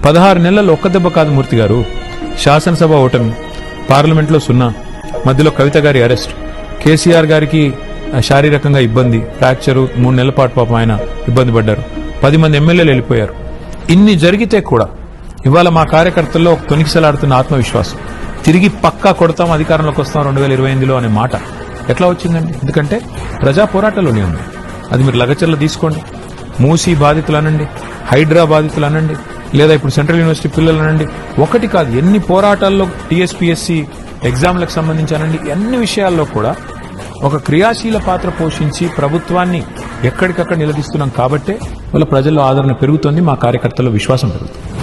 16 నెలల్లో ఒక్క దెబ్బ కాదు మూర్తి గారు. శాసనసభ ఓటమి, పార్లమెంట్లో 0, మధ్యలో కవిత గారి అరెస్ట్, కేసీఆర్ గారికి శారీరకంగా ఇబ్బంది, ఫ్రాక్చరు, 3 నెలల పాటు పాపం ఆయన ఇబ్బంది పడ్డారు. 10 మంది ఎమ్మెల్యేలు వెళ్ళిపోయారు. ఇన్ని జరిగితే కూడా ఇవాళ మా కార్యకర్తల్లో తొనికిసలాడుతున్న ఆత్మవిశ్వాసం, తిరిగి పక్కా కొడతాం, అధికారంలోకి వస్తాం 2028లో అనే మాట ఎట్లా వచ్చిందండి? ఎందుకంటే ప్రజా పోరాటంలోనే ఉంది. అది మీరు లగచర్ల తీసుకోండి, మూసీ బాధితులు అనండి, హైడ్రా బాధితులు అనండి, లేదా ఇప్పుడు సెంట్రల్ యూనివర్సిటీ పిల్లలు అనండి, ఒకటి కాదు ఎన్ని పోరాటాల్లో టీఎస్పీఎస్సీ ఎగ్జామ్లకు సంబంధించానండి, అన్ని విషయాల్లో కూడా ఒక క్రియాశీల పాత్ర పోషించి ప్రభుత్వాన్ని ఎక్కడికక్కడ నిలదీస్తున్నాం కాబట్టే వాళ్ళ ప్రజల్లో ఆదరణ పెరుగుతోంది, మా కార్యకర్తల్లో విశ్వాసం పెరుగుతుంది.